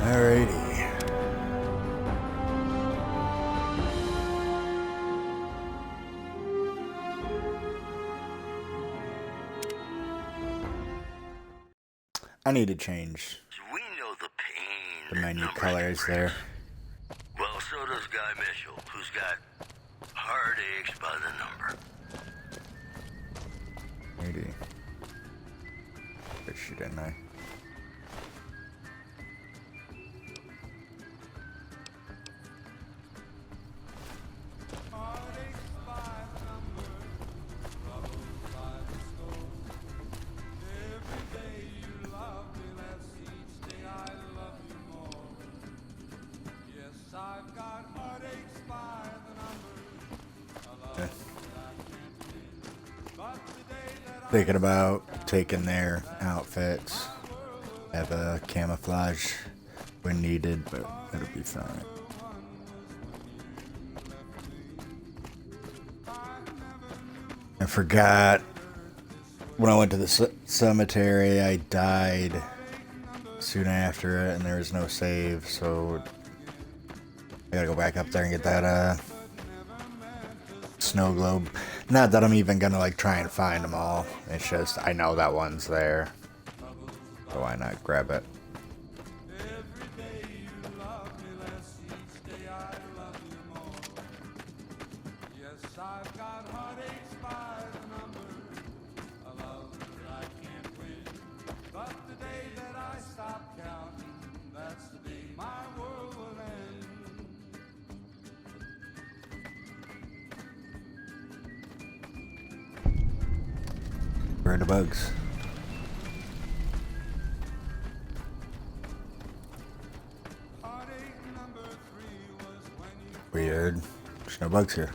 Alrighty. I need to change We know the pain the menu colors there. Well, so does Guy Mitchell, who's got heartaches by the number. Maybe. But she didn't I? Thinking about taking their outfits, have a camouflage when needed, but it'll be fine. I forgot when I went to the cemetery, I died soon after it, and there was no save, so I gotta go back up there and get that snow globe. Not that I'm even gonna like try and find them all. It's just I know that one's there, so why not grab it? Where are the bugs? Weird. There's no bugs here.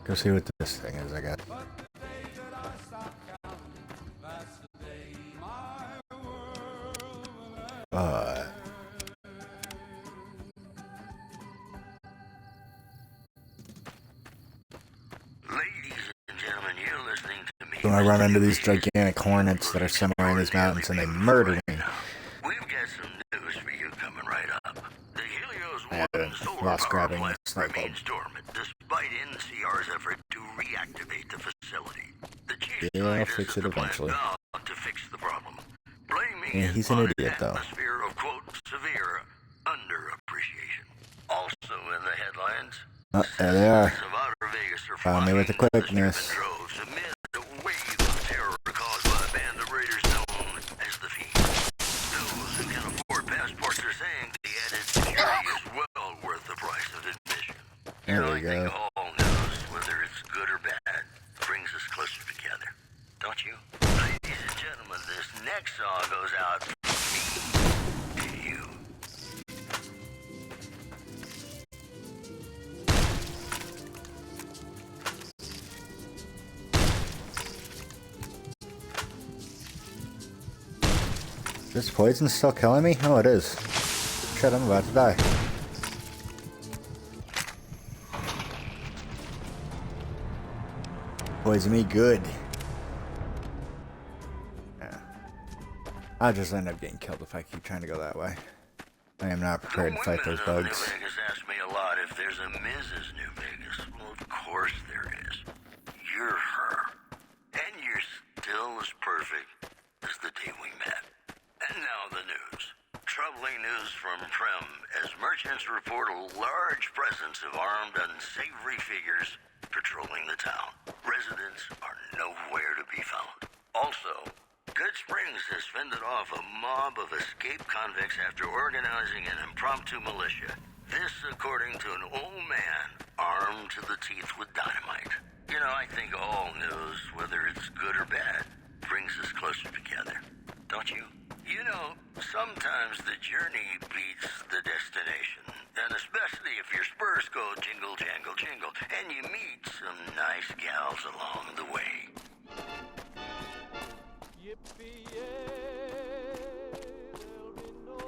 Go see what this thing is, I guess. Ladies and gentlemen, you're listening to me. When I run into these gigantic hornets that are somewhere in these mountains and they murder me. We've got some news for you coming right up. The Helios I lost grabbing the snow globe. remains dormant despite NCR's effort to reactivate the facility. The chief Yeah, I'll scientist fix at it the plant eventually. vowed to fix the problem, blaming Yeah, it he's an on idiot, though. atmosphere of quote severe underappreciation. Also in the headlines, There they are. of outer Vegas are Found me with the flocking quickness. the droves amid a wave of terror caused by a band of raiders known as the Fiends. Those who can afford passports are saying the added security is well worth the price of admission. There I we think go. all news, whether it's good or bad, brings us closer together. Don't you? Ladies and gentlemen, this next song goes out from me to you. Is this poison still killing me? Oh, it is. Shit, I'm about to die. Poison me good. Yeah. I'll just end up getting killed if I keep trying to go that way. I am not prepared to fight those The women of bugs. New Vegas ask me a lot if there's a Mrs. New Vegas. Well, of course there is. You're her. And you're still as perfect as the day we met. And now the news. Troubling news from Prem as merchants report a large presence of armed, unsavory figures patrolling the town. Residents are nowhere to be found. Also, Good Springs has fended off a mob of escaped convicts after organizing an impromptu militia. This according to an old man armed to the teeth with dynamite. You know, I think all news, whether it's good or bad, brings us closer together.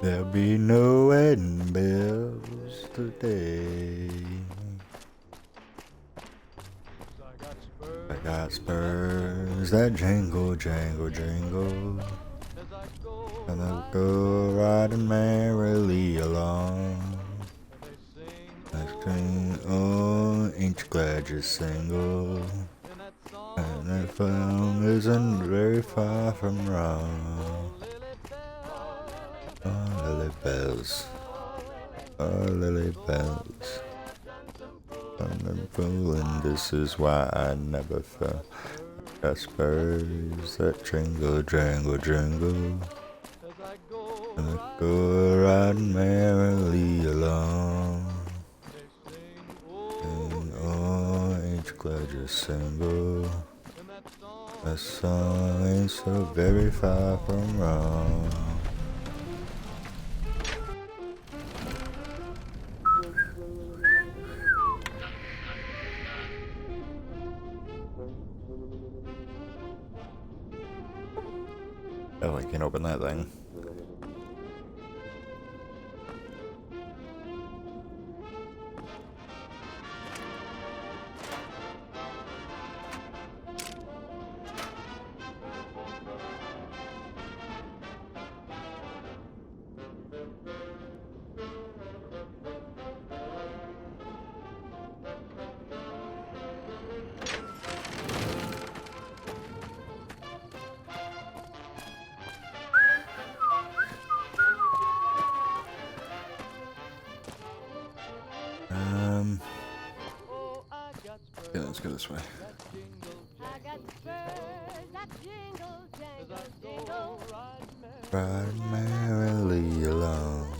There'll be no wedding bells today. I got spurs that jingle, jangle, jingle. And they'll go riding merrily along. I sing, oh, ain't you glad you're single? And that song isn't very far from wrong. Oh, lily bells. Oh, lily bells. I'm fooling, this is why I never fell. Got spurs that jingle, jangle, jingle. And they go riding merrily along. And oh, ain't you glad you're single? That song ain't so very far from wrong. Oh, I can't open that thing. Yeah, let's go this way. Ride merrily along.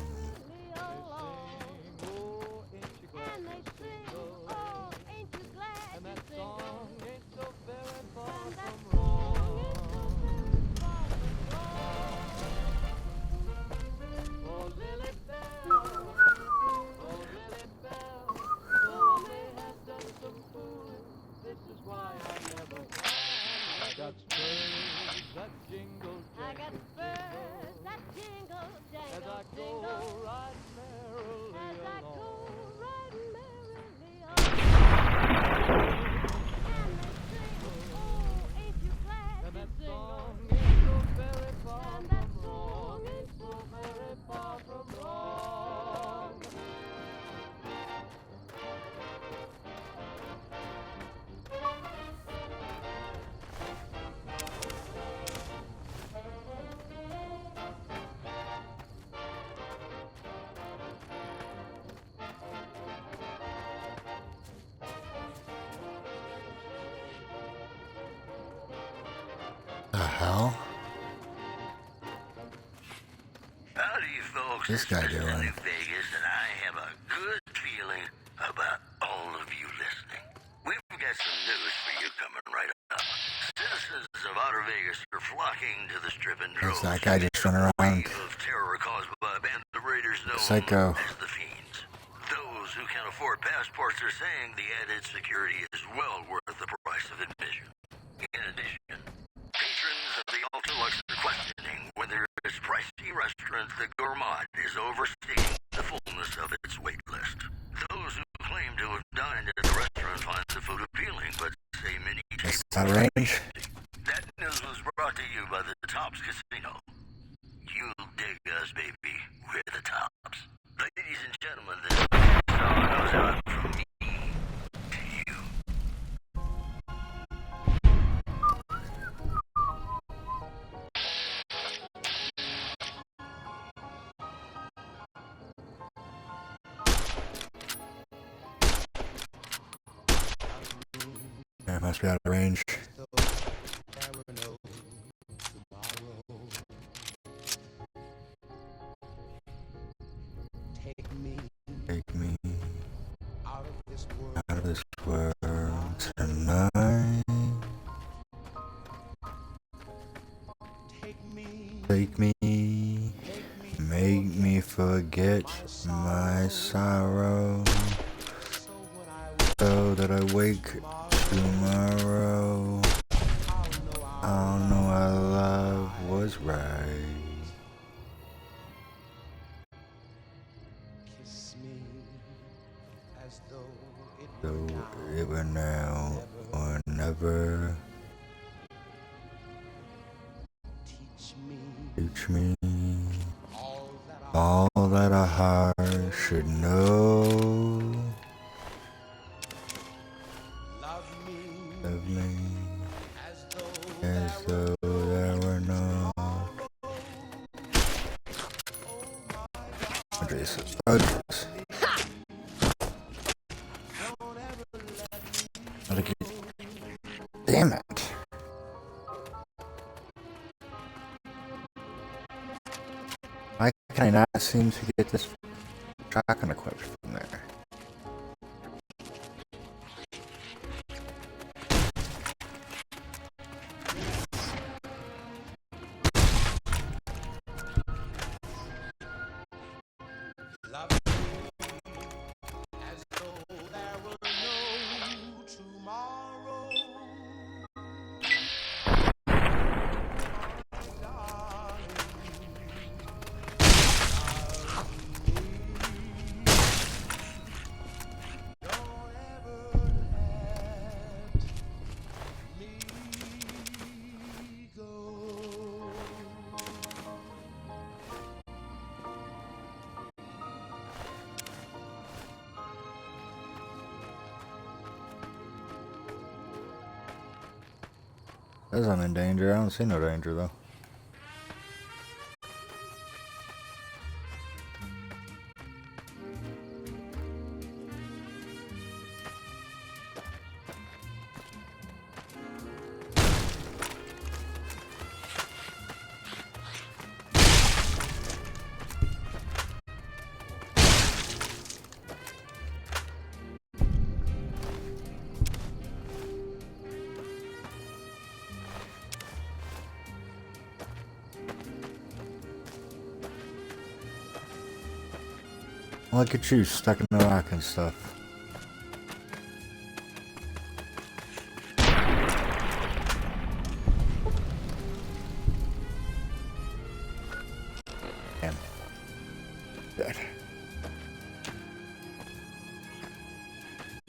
The hell? Howdy, folks. This guy It's Mr. doing? New Vegas, and I have a good feeling about all of you listening. We've got some news for you coming right up. Citizens of Outer Vegas are flocking to the strip in droves. There's that guy just running around. Wave of terror caused by a band of raiders known Psycho. as the Fiends. Those who can afford passports are saying the added security is well worth the price of admission. In addition, patrons of the Ultra-Lux are questioning whether its pricey restaurant, the Gourmand, is overstating the fullness of its wait list. Those who claim to have dined at the restaurant find the food appealing, but say many Is tables that are range? empty. That news was brought to you by the Tops Casino. You dig us, baby. We're the Tops. Ladies and gentlemen, this song goes out from me to you. Yeah, it must be out of range. Take me out of this world tonight. Take me, make me forget my sorrow, so that I wake tomorrow. I'll know our love was right. teach me all that a heart should know. Love me as though there were no. Oh, Jesus. Oh, Jesus. Damn it. Why can I not seem to get this shotgun equipped from there? Says I'm in danger. I don't see no danger though. Look at you stuck in the rock and stuff. Damn. Dead.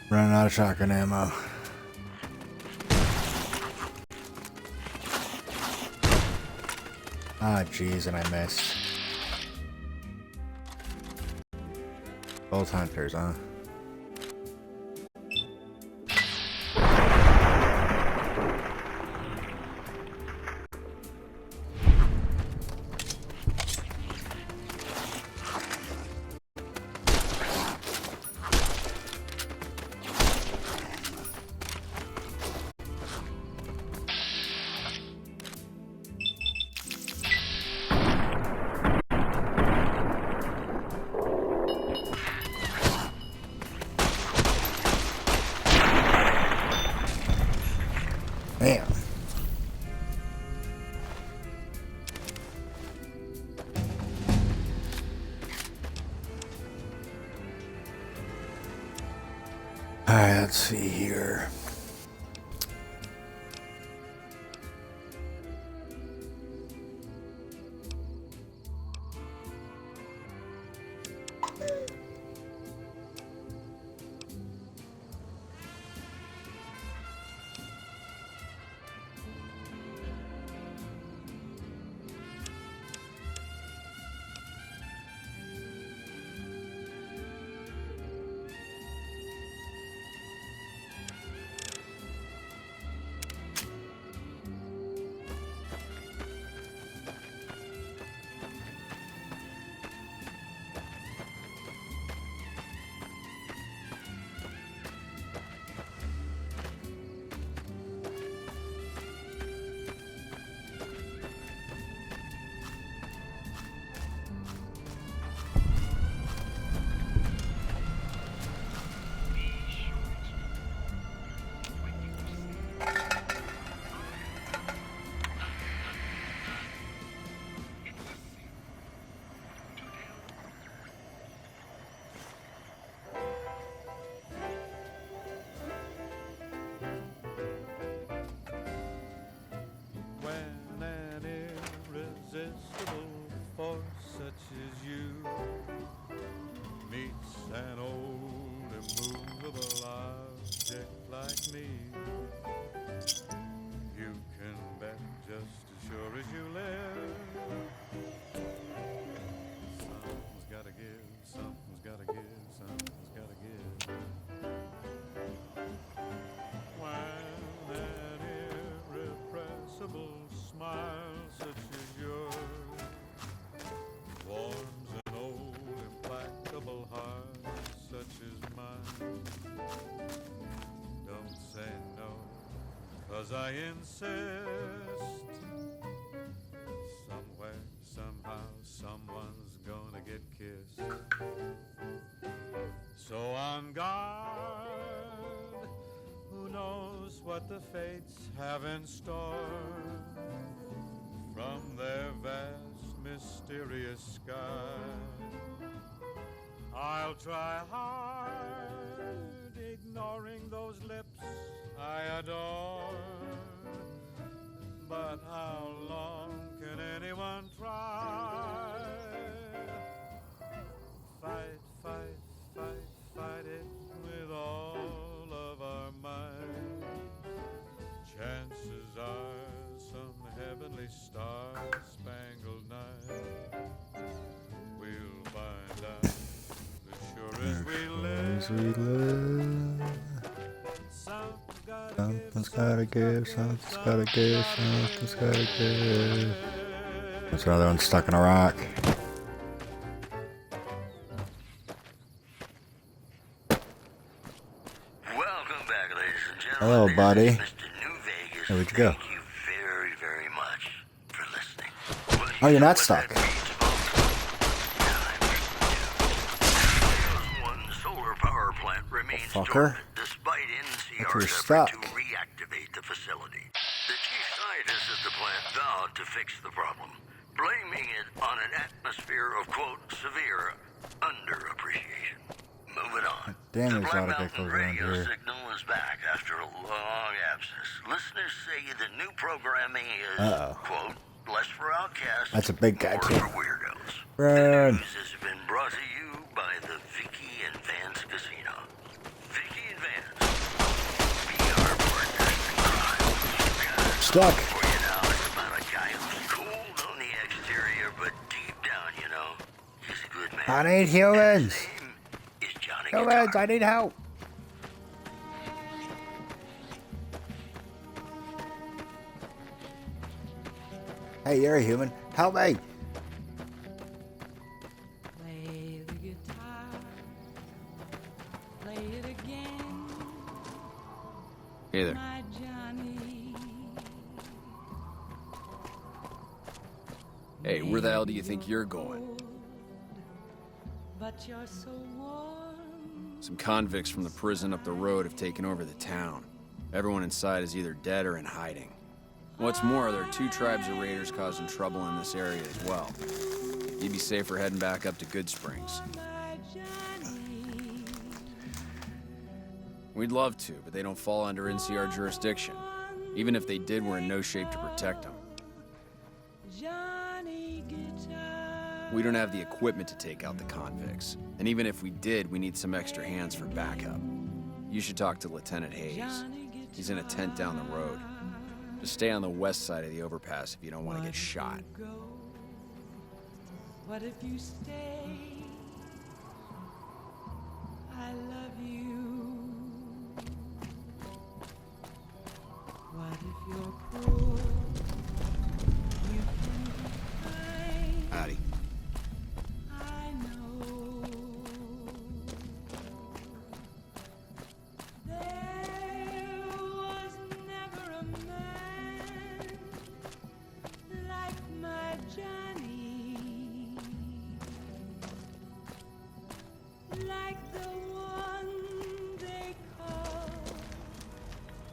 Running out of shotgun ammo. Ah, jeez, and I missed. Both hunters, huh? Damn. Alright, let's see here. smile such as yours warms an old implacable heart such as mine. Don't say no, 'cause I insist. Somewhere, somehow, someone's gonna get kissed. So on guard, who knows what the fates have in store from their vast, mysterious sky. I'll try hard, ignoring those lips I adore. But how long can anyone try? Fight, fight, fight, fight it with all of our might. Chances are some heavenly star-spangled night we'll find out as sure as we live. Something's gotta give, something's gotta give, something's gotta give. That's another one stuck in a rock. Welcome back, ladies and gentlemen. Hello, buddy. This is Mr. New Vegas. There we go. Thank you very, very much for listening. Well, Oh, you're know not what stuck. that means, folks. Time one solar power plant remains fucker. dormant despite But you're NCR's stuck. effort to reactivate the facility. The chief scientist at the plant vowed to fix the problem, blaming it on an atmosphere of, quote, severe underappreciation. Moving on. Damn, The there's a Black lot of Mountain geckos around radio here. signal is back after a long absence. Listeners say the new programming is, Uh-oh. quote, less for outcasts, That's a big guy, more too. for weirdos. Run. The news has been brought to you by the Vicky and Vance Casino. Vicky and Vance, VR partners in crime. Stuck. For you now, it's about a guy who's cool on the exterior, but deep down, you know, he's a good man. I need And humans. his name is Johnny Humans, Guitar. I need help. Hey, you're a human. Help me. Play the guitar, play it again, Hey there. my Johnny. Hey, where the hell do you think you're going? But you're so warm. Some convicts from the prison up the road have taken over the town. Everyone inside is either dead or in hiding. What's more, there are 2 tribes of raiders causing trouble in this area as well. You'd be safer heading back up to Good Springs. My Johnny. We'd love to, but they don't fall under NCR jurisdiction. Even if they did, we're in no shape to protect them. Johnny Guitar. We don't have the equipment to take out the convicts. And even if we did, we need some extra hands for backup. You should talk to Lieutenant Hayes. He's in a tent down the road. Just stay on the west side of the overpass if you don't want to get shot. Go. What if you stay? I love you. What if you're cruel? You can be kind. Howdy. I know. There was never a man like my Johnny, like the one they call.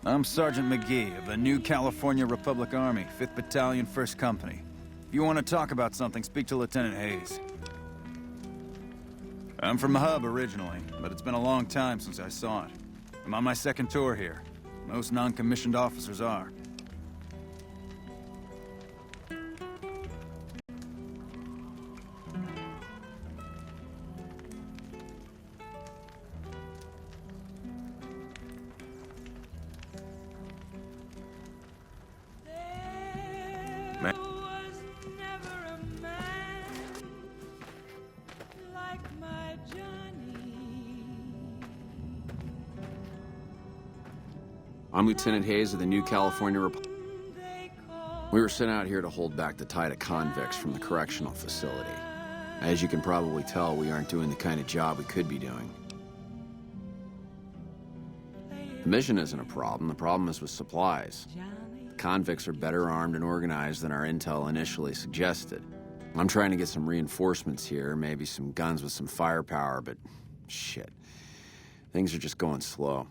I'm Sergeant McGee of the New California Republic Army, 5th Battalion, 1st Company. If you want to talk about something, speak to Lieutenant Hayes. I'm from the hub originally, but it's been a long time since I saw it. I'm on my 2nd tour here. Most non-commissioned officers are. There was never a man like my Johnny. I'm Lieutenant Hayes of the New California Republic. They call We were sent out here to hold back the tide of convicts from the correctional facility. As you can probably tell, we aren't doing the kind of job we could be doing. The mission isn't a problem. The problem is with supplies. The convicts are better armed and organized than our intel initially suggested. I'm trying to get some reinforcements here, maybe some guns with some firepower, but shit. Things are just going slow.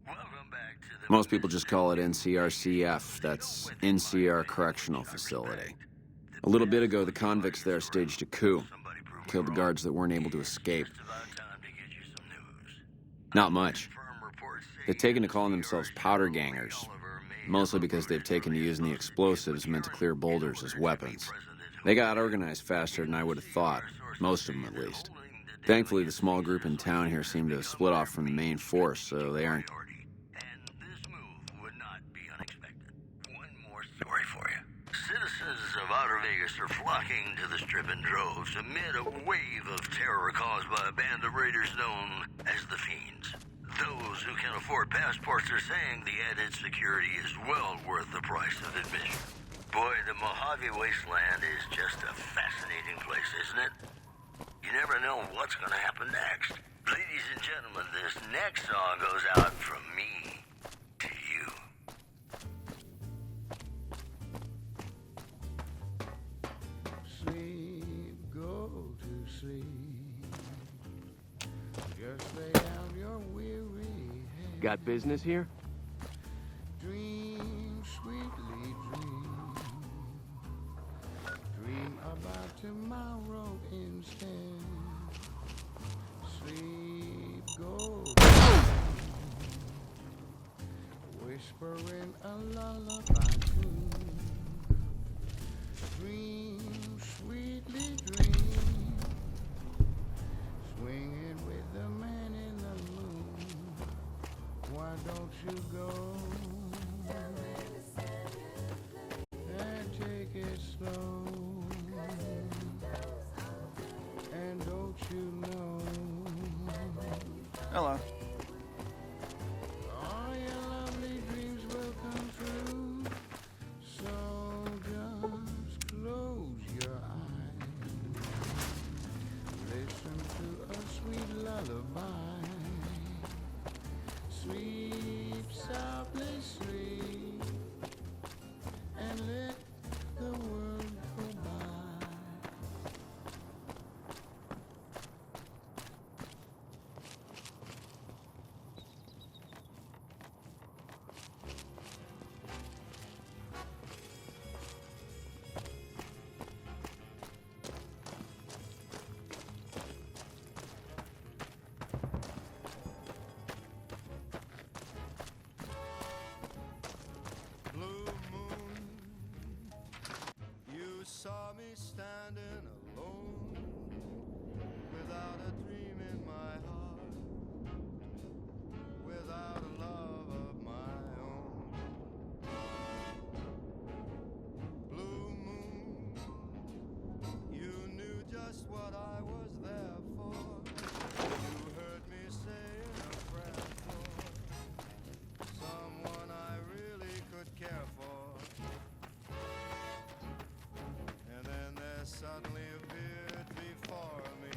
Welcome back to the Most people just call it NCRCF. That's NCR Correctional Facility. A little bit ago, the convicts there staged a coup. Killed the guards that weren't able to escape. It's about time to get you some news. Not much. Firm reports say They've taken to calling themselves powder gangers, mostly because they've taken to using the explosives meant to clear boulders as weapons. They got organized faster than I would have thought, most of them at least. Thankfully, the small group in town here seem to have split off from the main force, so they aren't... And this move would not be unexpected. One more story for you. Citizens of Outer Vegas are flocking to the Strip in droves amid a wave of terror caused by a band of raiders known as the Fiends. Those who can afford passports are saying the added security is well worth the price of admission. Boy, the Mojave Wasteland is just a fascinating place, isn't it? You never know what's going to happen next. Ladies and gentlemen, this next song goes out from me to you. Sleep, go to sleep. Just lay down your weary head. Got business here? Dream, sweetly dream. Dream about tomorrow instead. Sleep, go to sleep. Whispering a lullaby tune. Dream, sweetly dream. Swinging with the man in the moon. Why don't you go and take it slow? And don't you know Hello. all your lovely dreams will come true? So just close your eyes. Listen to a sweet lullaby. Sleep softly, sleep, and let the world go by. Blue moon, you saw me standing alone, without a dream in my heart, without a love of my own. Blue moon, you knew just what I was there for. You heard me saying a prayer for someone I really could care for. And then there suddenly appeared before me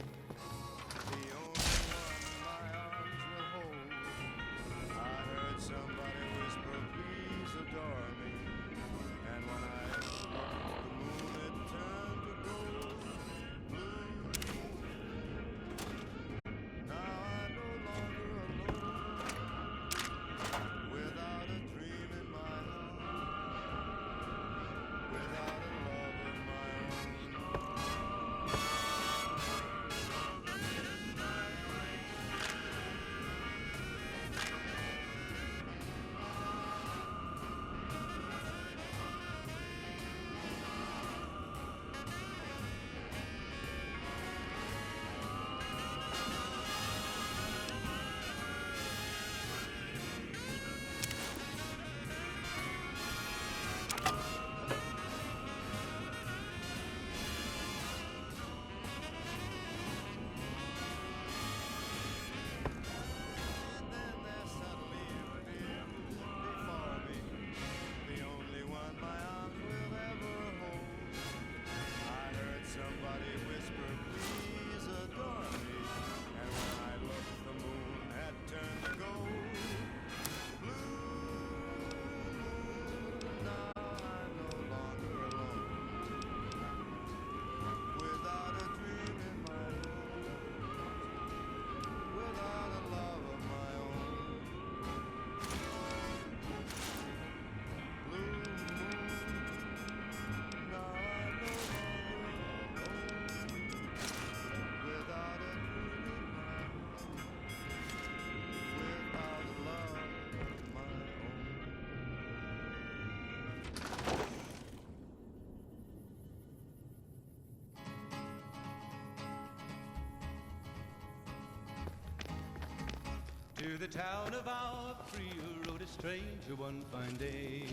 the town of our Priya rode a stranger one fine day.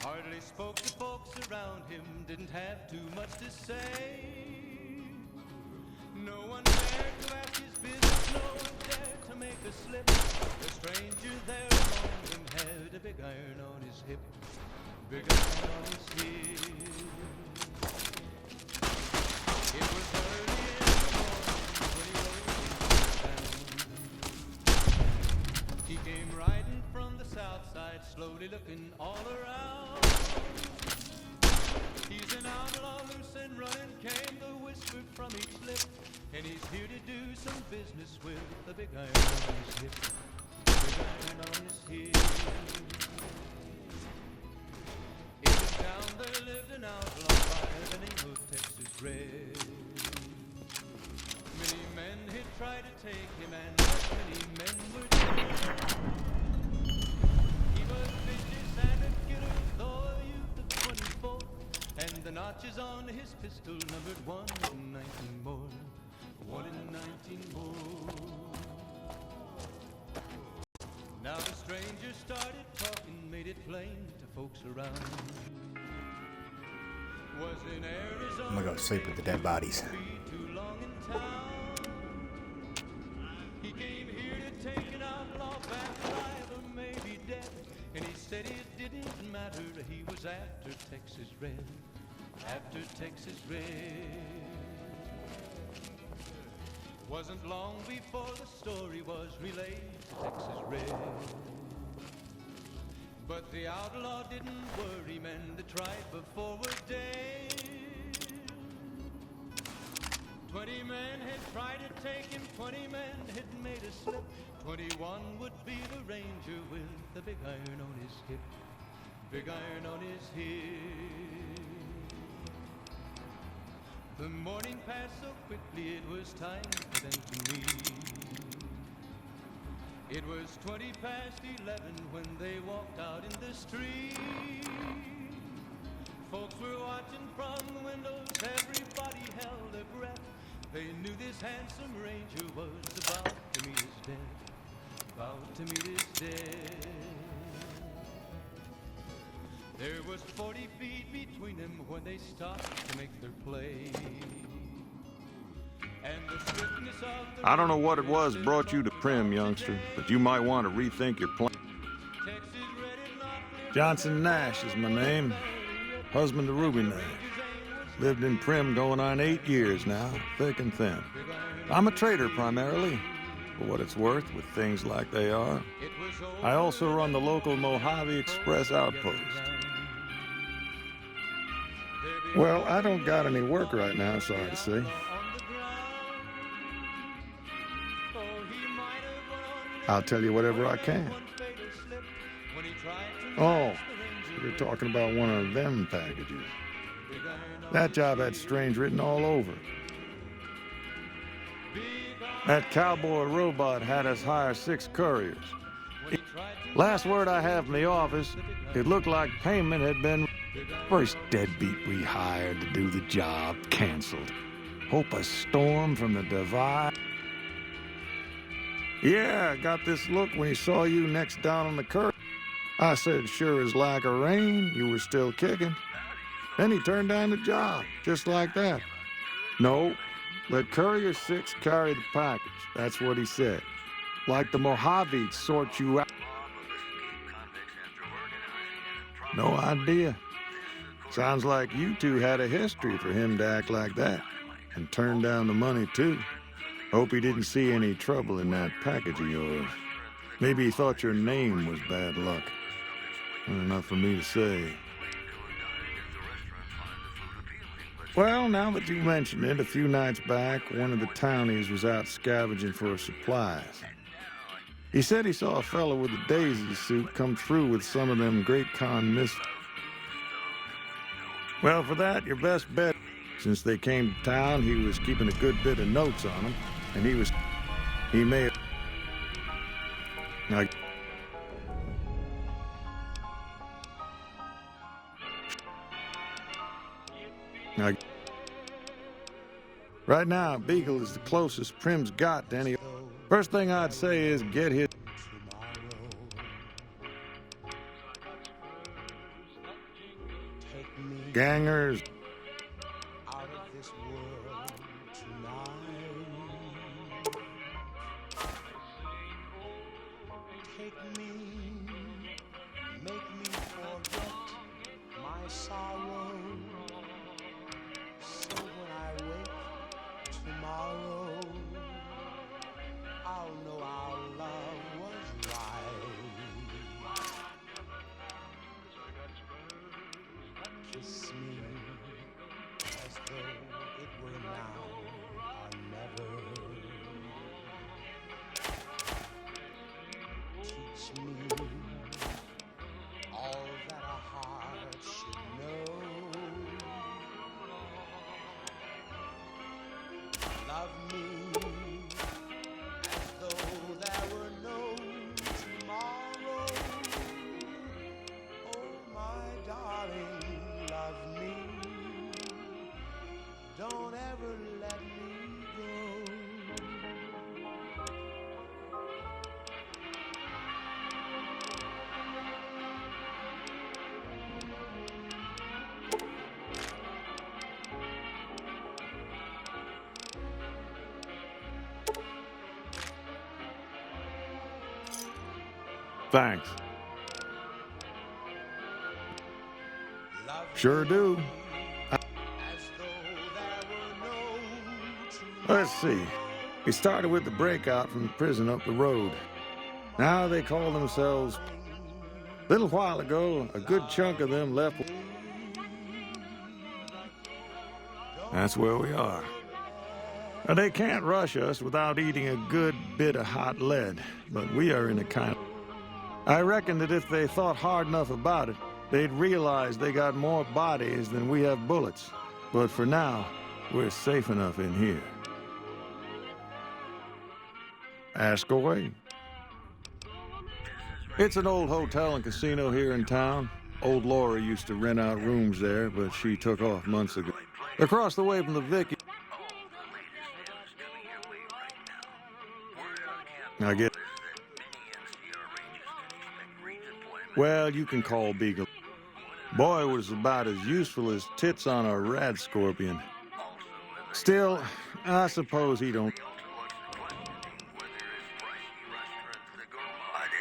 Hardly spoke to folks around him, didn't have too much to say. No one dared to ask his business, no one dared to make a slip. The stranger there among them had a big iron on his hip, big iron on his hip. It was early in the morning when he rode into town. He came riding from the south side, slowly looking all around. He's an outlaw, loose and running, came the whisper from each lip. And he's here to do some business with a big iron on his hip, big iron on his hip. In the town there lived an outlaw by the name of Texas Red. Many men had tried to take him, and many men were dead. He was vicious and a killer, though a youth of 24, and the notches on his pistol numbered 1 in 19 more. 1 in 19 more. Now the stranger started talking, made it plain to folks around. Was in Arizona. I'm gonna go sleep with the dead bodies. Too long in town. He came here to take an outlaw back alive or maybe dead. And he said it didn't matter, he was after Texas Red. After Texas Red. Wasn't long before the story was relayed to Texas Red. But the outlaw didn't worry men that tried before were dead. 20 men had tried to take him, 20 men had made a slip. 21 would be the ranger with the big iron on his hip, big iron on his hip. The morning passed so quickly, it was time for them to meet. It was 20 past 11 when they walked out in the street. Folks were watching from the windows, everybody held their breath. They knew this handsome ranger was about to meet his death, about to meet his death. There was 40 feet between them when they stopped to make their play. And the swiftness of the I don't know what it was brought you to Prim, youngster, but you might want to rethink your plan. Johnson Nash is my name. Husband to Ruby Nash. Lived in Prim going on 8 years now, thick and thin. I'm a trader primarily, for what it's worth with things like they are. I also run the local Mojave Express outpost. Well, I don't got any work right now, sorry to say. I'll tell you whatever I can. Oh, you're talking about one of them packages. That job had strange written all over it. That cowboy robot had us hire 6 couriers. Last word I have from the office, it looked like payment had been... First deadbeat we hired to do the job canceled. Hope a storm from the divide. Yeah, I got this look when he saw you next down on the curb. I said, sure as like a rain, you were still kicking. Then he turned down the job, just like that. No, let Courier 6 carry the package. That's what he said. Like the Mojaves sort you out. No idea. Sounds like you two had a history for him to act like that. And turn down the money, too. Hope he didn't see any trouble in that package of yours. Maybe he thought your name was bad luck. Enough for me to say. Well, now that you mention it, a few nights back, one of the townies was out scavenging for supplies. He said he saw a fellow with a daisy suit come through with some of them Great Con missiles. Well, for that, your best bet. Since they came to town, he was keeping a good bit of notes on them, and he may have... Right now, Beagle is the closest Prim's got to any... First thing I'd say is get his Take me gangers. out of this world tonight. Take me, make me forget my sorrow. So when I wake tomorrow, I'll know our love was right. Kiss me as though it were now or never. Teach me all that a heart should know. Love me as though there were no tomorrow. Oh, my darling, love me. Don't ever let me go. Thanks. Love Sure do. as though there were no Let's see. We started with the breakout from the prison up the road. Now they call themselves. A little while ago, a good chunk of them left. That's where we are. Now, they can't rush us without eating a good bit of hot lead, but we are in a kind of... I reckon that if they thought hard enough about it, they'd realize they got more bodies than we have bullets. But for now, we're safe enough in here. Ask away. It's an old hotel and casino here in town. Old Laura used to rent out rooms there, but she took off months ago. Across the way from the Vicky. I get. Well, you can call Beagle. Boy was about as useful as tits on a rad scorpion. Still, I suppose he don't. It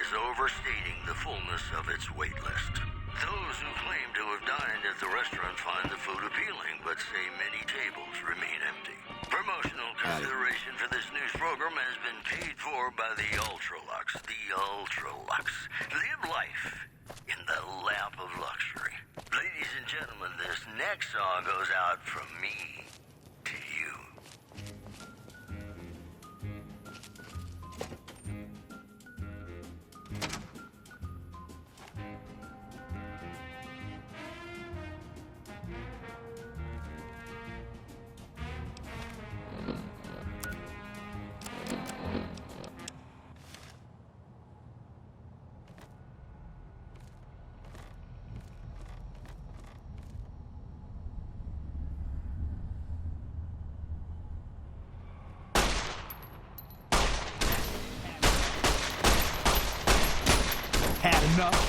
is overstating the fullness of its wait list. Those who claim to have dined at the restaurant find the food appealing, but say many tables remain empty. Promotional consideration for this news program has been paid for by the Ultralux. The Ultralux. Live life in the lap of luxury. Ladies and gentlemen, this next song goes out from me to you. Had enough?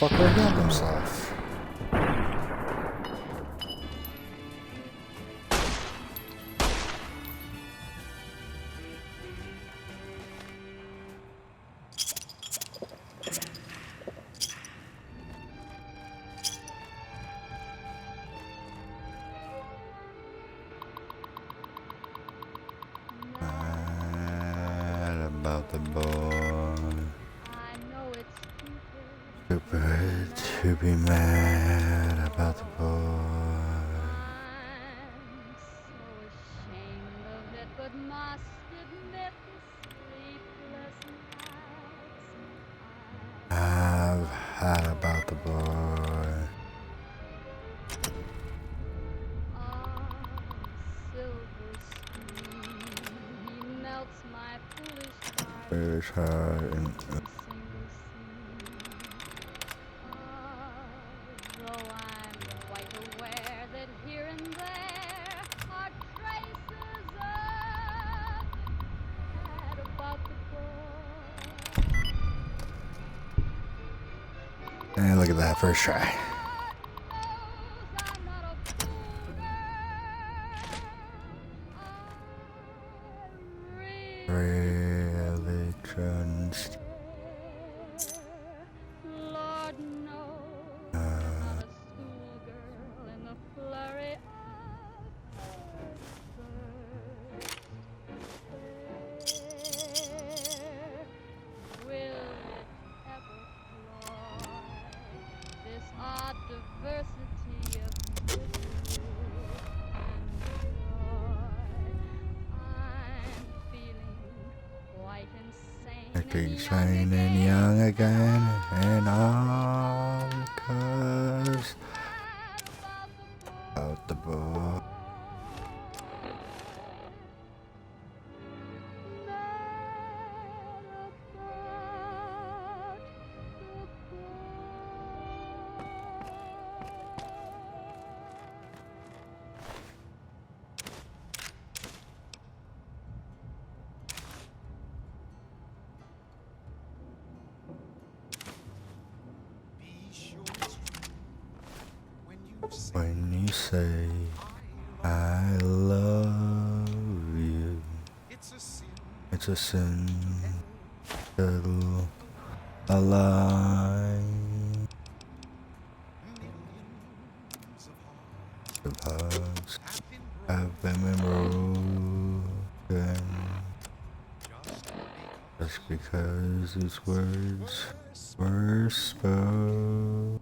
motherfucker healed himself. Mad about the boy. I know it's Stupid to be mad about the boy. I'm so ashamed of it, but must admit the sleepless nights I've had about the boy. Ah, silver spoon, he melts my foolish heart. Fish heart and Single scene. Though I'm quite aware that here and there are traces of that about the boy. and look at that first try. Knows I'm not a fool, girl. I Really trust. Lord knows I'm not a schoolgirl in the flurry of first. Will it ever cloy this odd diversity of misery and joy? I'm feeling quite insane Exciting and young again, and all because about the boy. out the boy. When you say I love you, it's a sin. Little a lie. The hearts have been broken just because these words were spoken.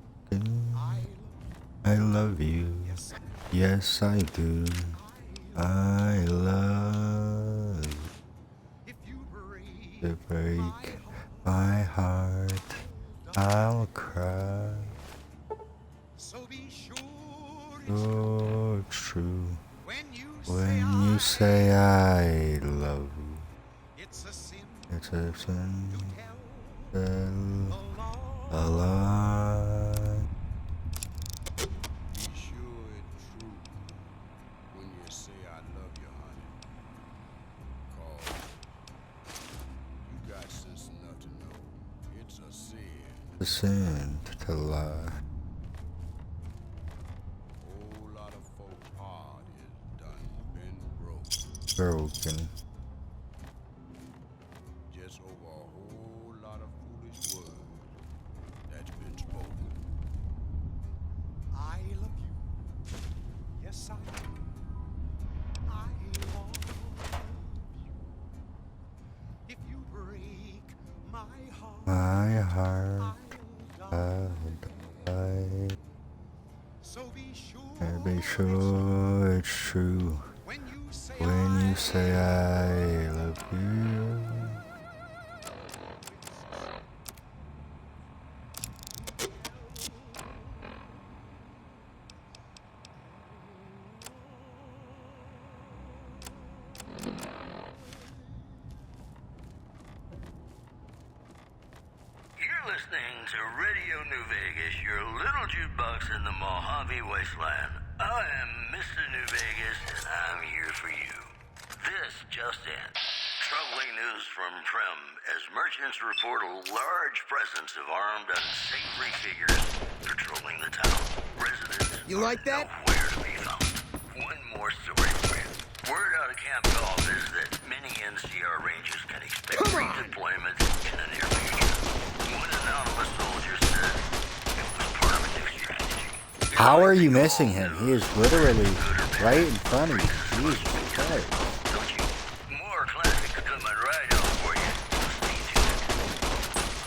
I love you, yes I do. I love you. To break my heart, I'll cry. Oh, it's true. When you say I love you, it's a sin. Tell a lie. Be sure it's true when you say I love you, honey. 'Cause you got sense enough to know it's a sin. The sin to lie. Whole lot of folks' heart is done been broke Broken. just over a whole lot of foolish words that's been spoken. I love you. Yes, I do. I love you. If you break my heart, My heart I'll die. died. So be sure, And be sure it's true when you say when you say I love you. You're listening to Radio New Vegas, your little jukebox in the Mojave Wasteland. I am Mr. New Vegas, and I'm here for you. This just in. Troubling news from Prim as merchants report a large presence of armed, unsavory figures patrolling the town. Residents You like that? are nowhere to be found. One more story for you. Word out of Camp Golf is that many NCR Rangers can expect redeployment in the near future. One anonymous soldier said it was part of a new strategy. How are you missing him? He is literally right in front of you. Jesus Christ. Don't you? More classics coming right up for you. Stay tuned.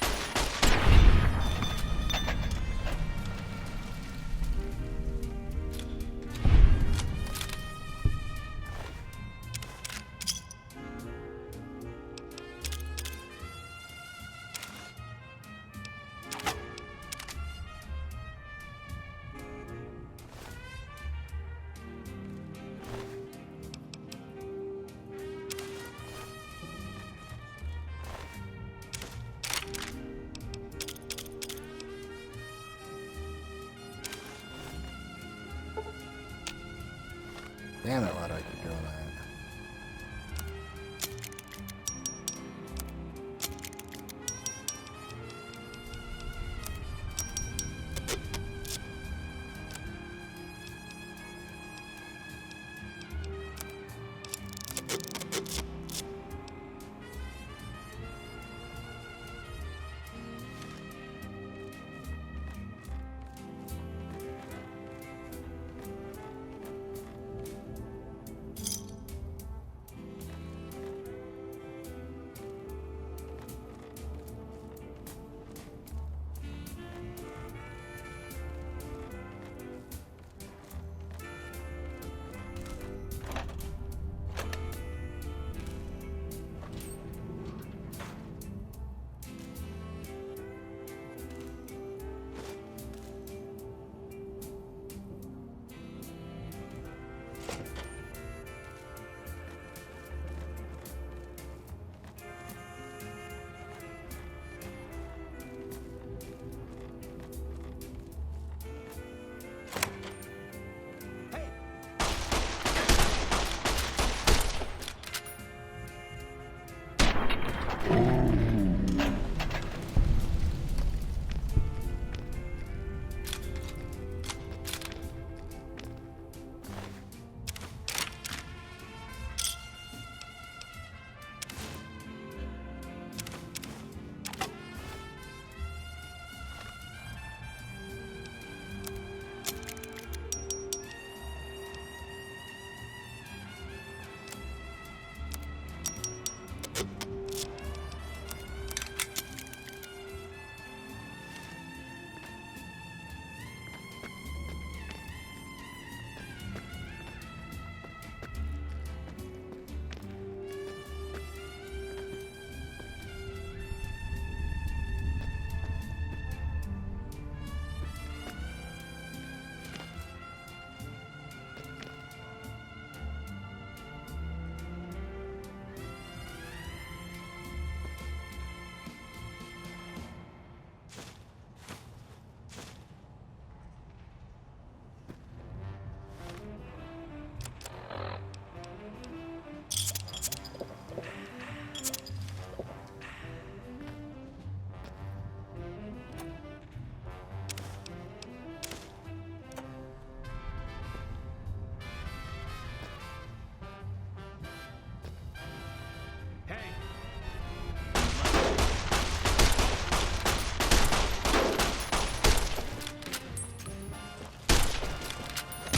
Damn it, why'd I keep doing that?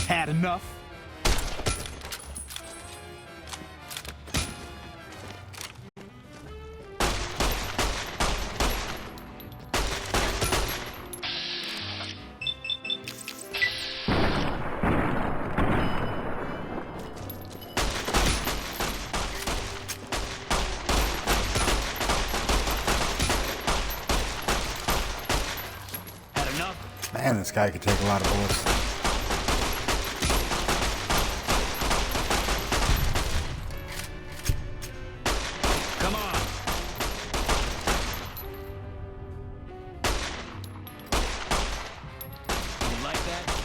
Had enough? Had enough? Man, this guy could take a lot of bullets. Come on. You like that?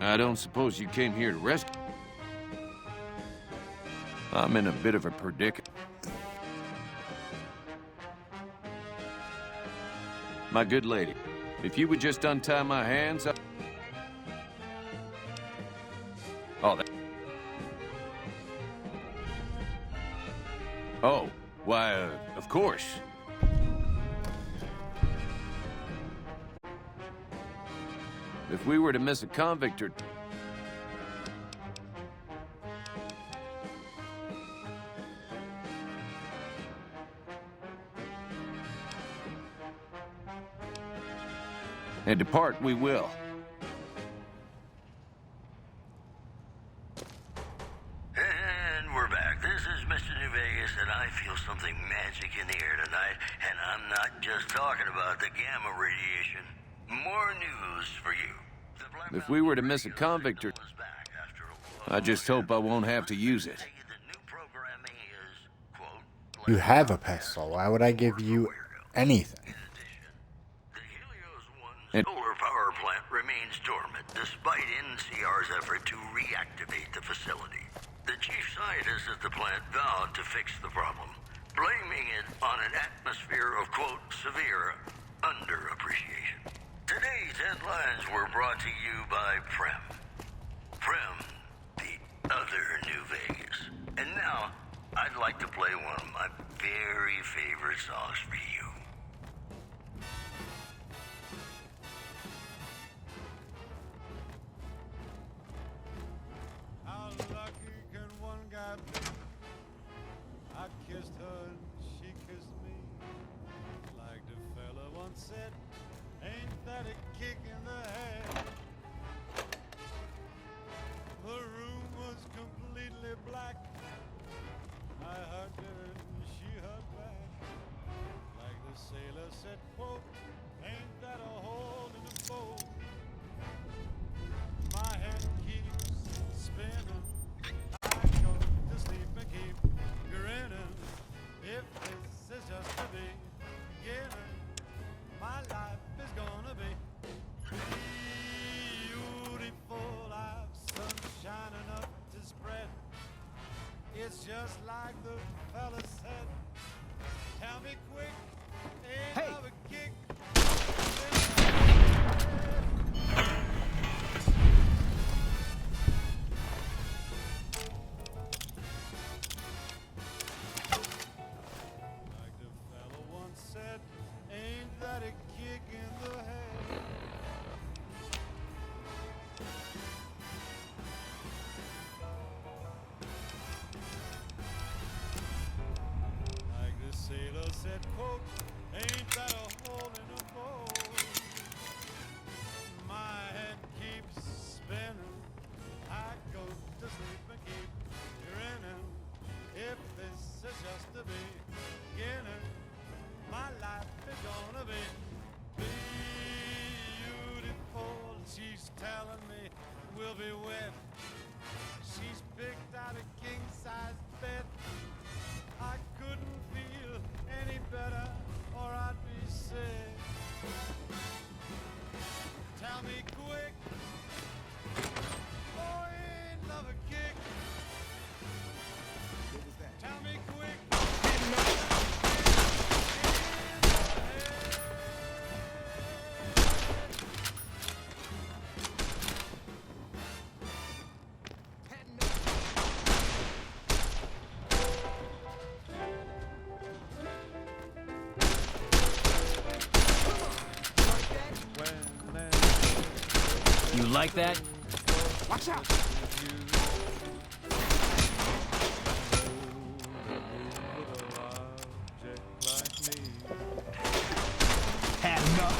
I don't suppose you came here to rescue? I'm in a bit of a predicament. My good lady, if you would just untie my hands, Oh, that... Oh, why, of course. If we were to miss a convict or... And depart we will. And we're back. This is Mr. New Vegas, and I feel something magic in the air tonight. And I'm not just talking about the gamma radiation. More news for you. If we were to miss a convict or... I just hope I won't have to use it. You have a pistol. Why would I give you anything? The solar power plant remains dormant despite NCR's effort to reactivate the facility. The chief scientist at the plant vowed to fix the problem, blaming it on an atmosphere of, quote, severe underappreciation. Today's headlines were brought to you by Prem. Prem, the other New Vegas. And now, I'd like to play one of my very favorite songs for you. How lucky can one guy be? I kissed her and she kissed me. Like the fella once said, ain't that a kick in the head? The room was completely black. I hugged her and she hugged back. Like the sailor said, quote, ain't that a hole in the boat? My head keeps spinning. I go to sleep and keep grinning. If this is just the beginning, my life is gonna be beautiful. I've sunshine enough to spread. It's just like the fella said. Tell me quick, ain't love a kick? Like the fella once said, ain't that a kick in the head? Like the sailor said, quote, ain't that a hole in the boat? My head keeps spinning. I go to sleep and keep grinning. If this is just the beginning, my life is gonna be beautiful. She's telling me we'll be wed. She's picked out a king-size bed. I couldn't feel any better, or I'd be sick. Tell me quick, oh, ain't love a kick? Tell me quick. You like that? Watch out! Had enough?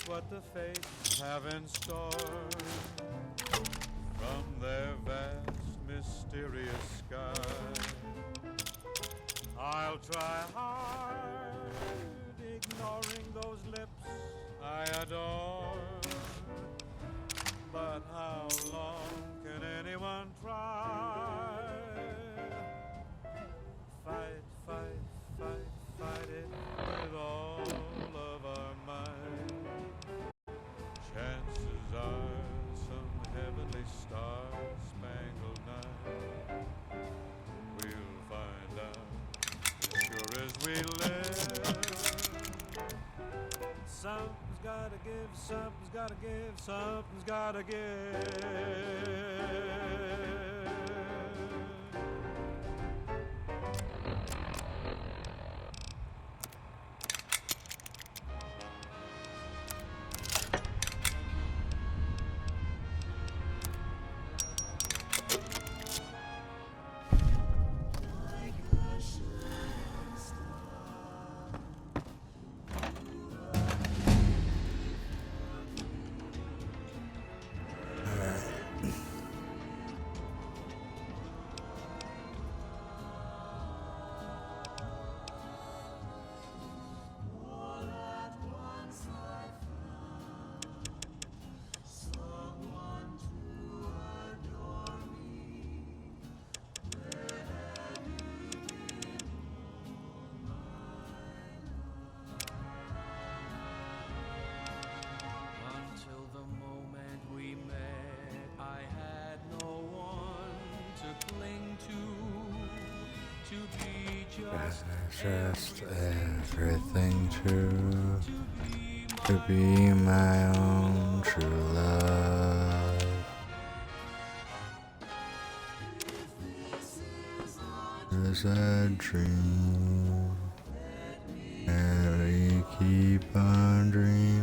what the fates have in store from their vast, mysterious sky. I'll try hard, ignoring those lips I adore. But how long can anyone try? Fight, fight, fight, fight it with all of our might. Chances are some heavenly star-spangled night we'll find out as sure as we live. Something's gotta give, something's gotta give, something's gotta give. Until the moment we met, I had no one to cling to be Just everything to be my own true love. There's a dream, and we keep on dreaming.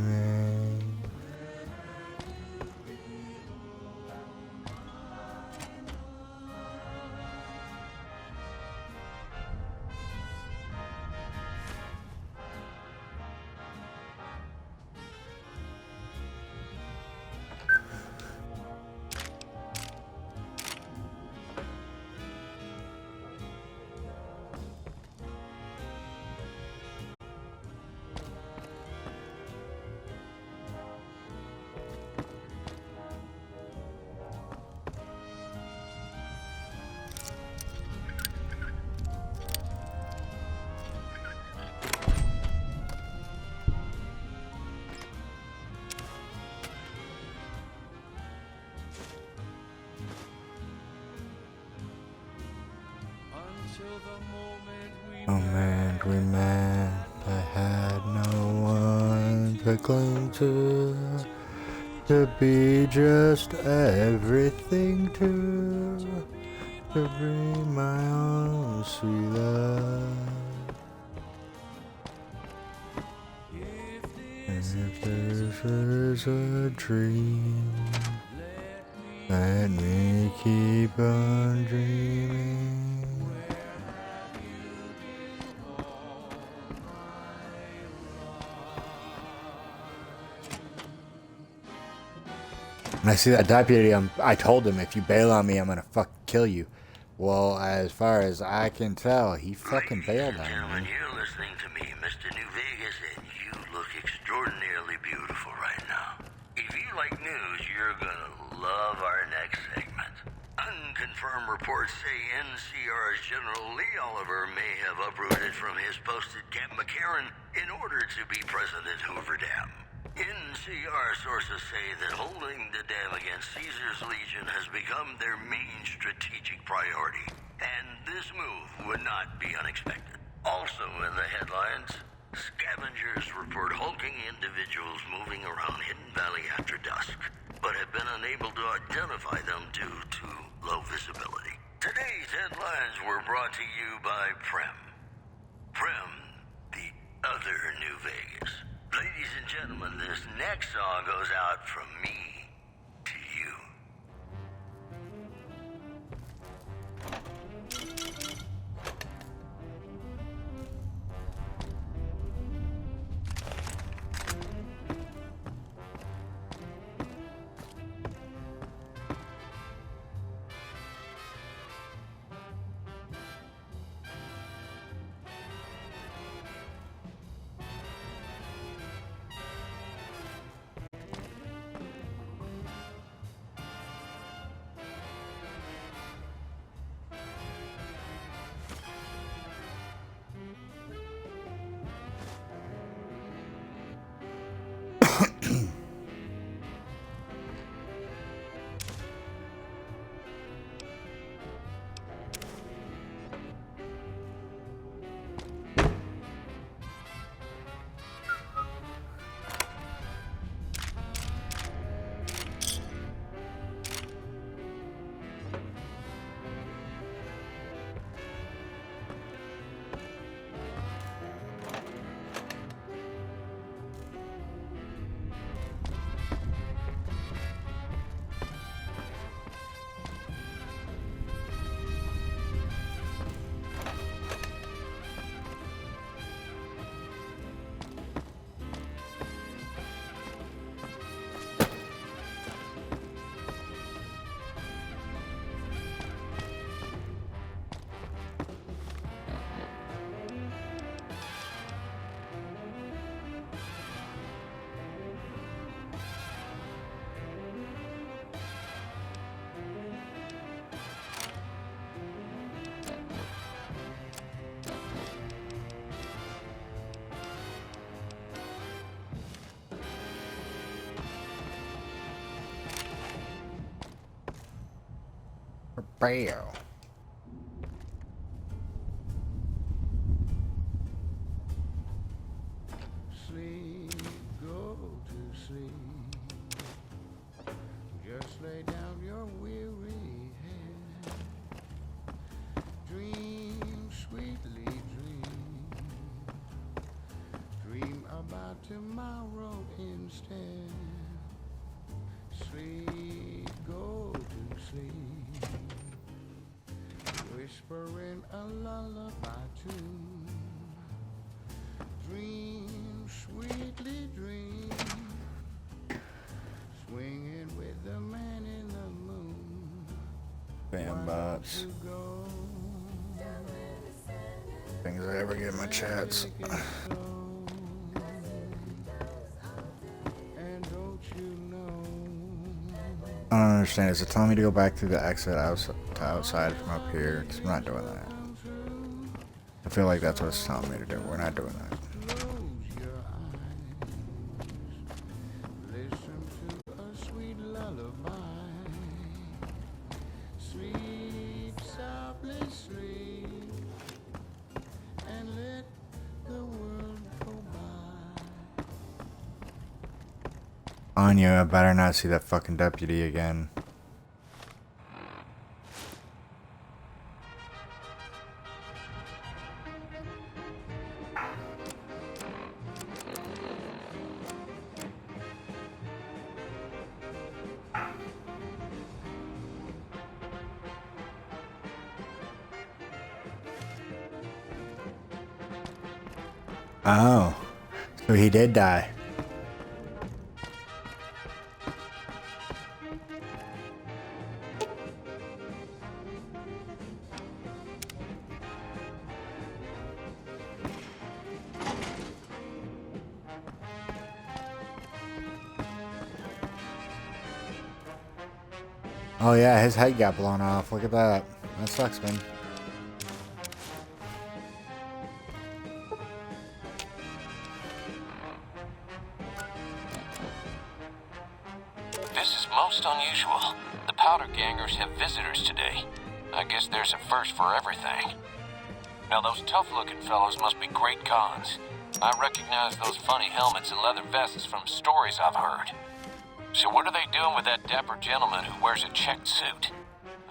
Moment we met, I had no one to cling to be just everything to be my own sweet love. If this is a dream, let me keep on dreaming. When I see that deputy, I told him, if you bail on me, I'm gonna fucking kill you. Well, as far as I can tell, he fucking bailed on Gentlemen, me. you're listening to me, Mr. New Vegas, and you look extraordinarily beautiful right now. If you like news, you're gonna love our next segment. Unconfirmed reports say NCR's General Lee Oliver may have uprooted from his post at Camp McCarran in order to be present at Hoover Dam. NCR sources say that holding the dam against Caesar's Legion has become their main strategic priority, and this move would not be unexpected. Also in the headlines, scavengers report hulking individuals moving around Hidden Valley after dusk, but have been unable to identify them due to low visibility. Today's headlines were brought to you by Prem. Prem, the other New Vegas. Ladies and gentlemen, this next song goes out from me to you. Bow. Sleep, go to sleep. Just lay down your weary head. Dream, sweetly dream. Dream about tomorrow instead. Sleep, go to sleep. Whispering a lullaby tune. Dream, sweetly dream. Swinging with the man in the moon. Bam bots. To go. Things I ever get in my chats. And don't you know? I don't understand. Is it telling me to go back through the exit outside from up here? 'Cause I'm not doing that. I feel like that's what it's telling me to do. We're not doing that. Close your eyes. Listen to a sweet lullaby. Sleep softly, sleep, and let the world go by. Anya, I better not see that fucking deputy again. Oh, so he did die. Oh yeah, his head got blown off. Look at that. That sucks, man. This is most unusual. The Powder Gangers have visitors today. I guess there's a first for everything. Now those tough-looking fellows must be great cons. I recognize those funny helmets and leather vests from stories I've heard. So what are they doing with that dapper gentleman who wears a checked suit?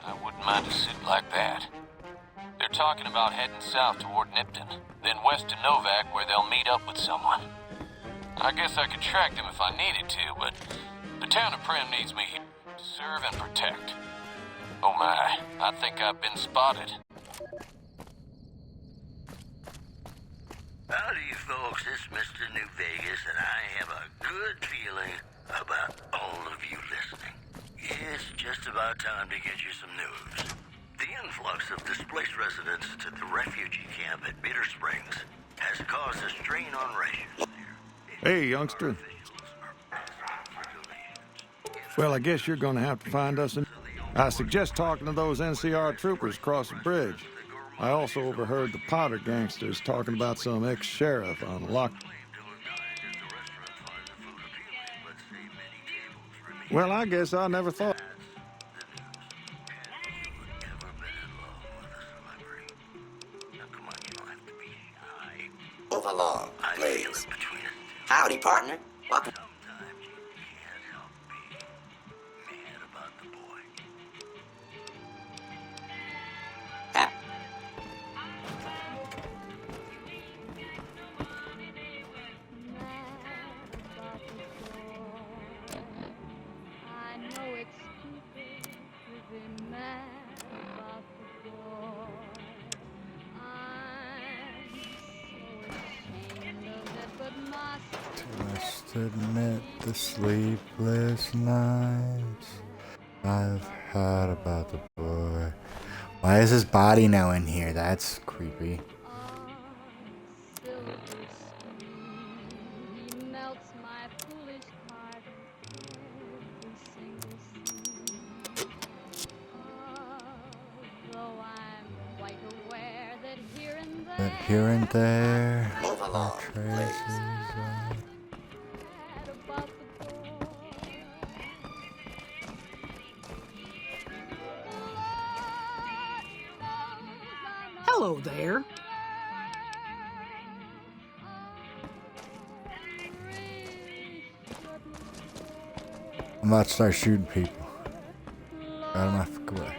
I wouldn't mind a suit like that. They're talking about heading south toward Nipton, then west to Novak where they'll meet up with someone. I guess I could track them if I needed to, but the town of Primm needs me here to serve and protect. Oh my, I think I've been spotted. Howdy, folks. It's Mr. New Vegas, and I have a good feeling about all of you listening. It's just about time to get you some news. The influx of displaced residents to the refugee camp at Bitter Springs has caused a strain on rations there. Hey, youngster. Well, I guess you're gonna have to find us I suggest talking to those NCR troopers across the bridge. I also overheard the Powder gangsters talking about some ex-sheriff on lock. Well, I guess I never thought. Move along, please. Howdy, partner. Welcome. Sometimes you can't help being mad about the boy. I know it's stupid to be mad about the boy. I'm so ashamed of it, but Must admit the sleepless nights I've had about the boy. Why is his body now in here? That's creepy. silver spoon, he melts my foolish heart every single scene. Though I'm quite aware that here and there, But here and there Move are along, traces sad about the boy. Hello there. I'm about to start shooting people. Got him off the way.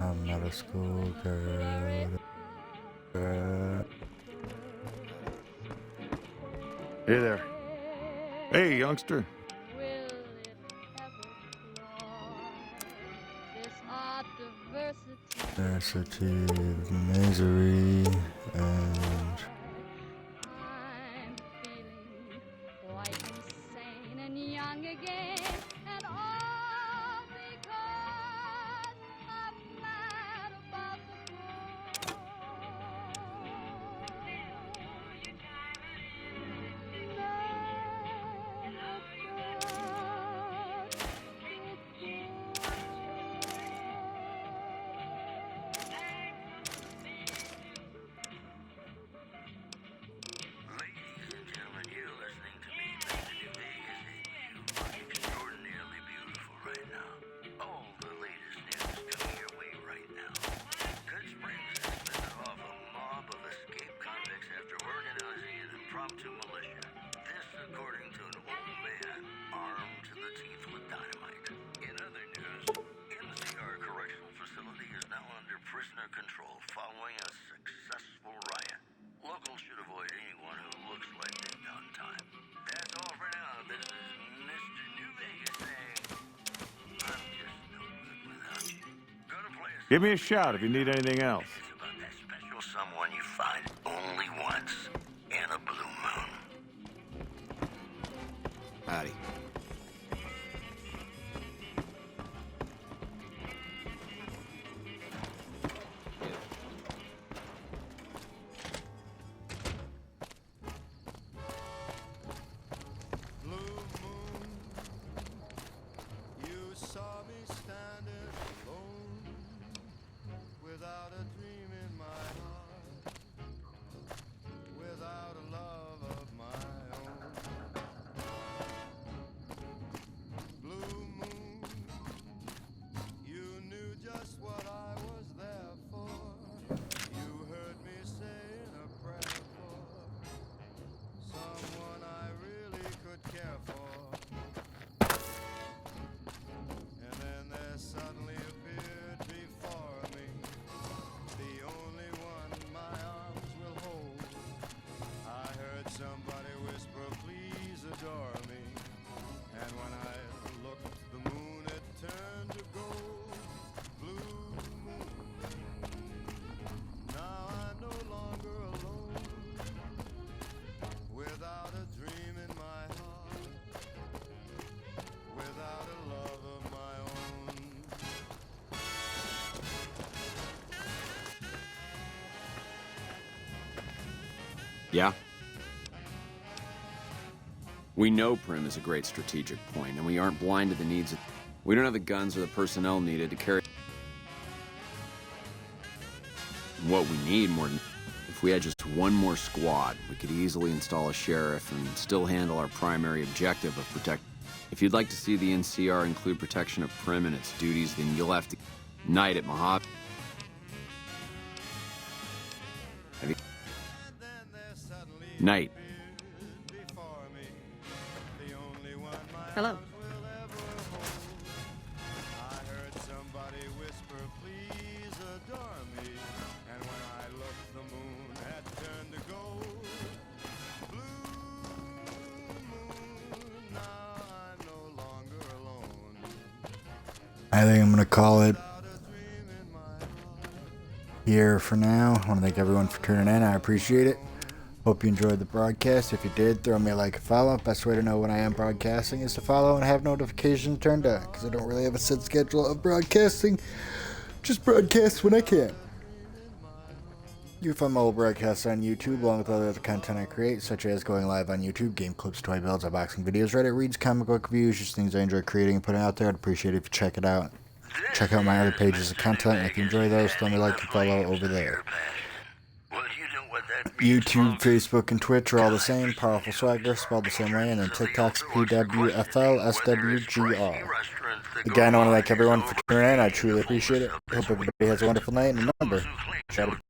I'm not a schoolgirl. Hey there. Hey, youngster. Diversity, misery, and I'm feeling quite insane and young again, and all because I'm mad about the Ladies and gentlemen, you're listening to me, Mr. New Vegas, and you look extraordinarily beautiful right now. All the latest news coming your way right now. Good Springs has fended off a mob of escaped convicts after organizing an impromptu militia. This according to an old man armed to the teeth with dynamite. In other news, NCR Correctional Facility is now under prisoner control following a successful riot. Locals should avoid anyone who looks like they've done time. That's all for now. This is Mr. New Vegas saying, I'm just no good without you. Gonna play a Give me a shout if you need anything else. It's about that special someone you find only once in a blue moon. Howdy. Blue moon, you saw me standing alone, without a dream in my heart, without a love of my own. Blue moon, you knew just what I was there for. You heard me saying a prayer for someone I really could care for. And then there suddenly appeared before me the only one my arms will hold. I heard somebody whisper, please adore me. And when I looked, the moon had turned to gold. Blue moon, now I'm no longer alone, without a dream in my heart, without a love of my own. Yeah? We know Prim is a great strategic point, and we aren't blind to the needs of... We don't have the guns or the personnel needed to carry... What we need more than... If we had just one more squad, we could easily install a sheriff and still handle our primary objective of protect... If you'd like to see the NCR include protection of Prim and its duties, then you'll have to... Night at Mojave. Have you... Night. Hello. I heard somebody whisper, please adore me. And when I looked, the moon had turned to gold. Blue moon, now I'm no longer alone. I think I'm gonna call it here for now. I want to thank everyone for tuning in. I appreciate it. Hope you enjoyed the broadcast. If you did, throw me a like and follow. Best way to know when I am broadcasting is to follow and have notifications turned on, because I don't really have a set schedule of broadcasting. Just broadcast when I can. You can find my old broadcasts on YouTube, along with other content I create, such as going live on YouTube, game clips, toy builds, unboxing videos, Reddit reads, comic book reviews, just things I enjoy creating and putting out there. I'd appreciate it if you check it out. Check out my other pages of content, and if you enjoy those, throw me a like and follow over there. YouTube, Facebook, and Twitch are all the same. Powerful Swagger, spelled the same way, and then TikTok's PWFLSWGR. Again, I want to thank everyone for tuning in. I truly appreciate it. Hope everybody has a wonderful night. And remember, try to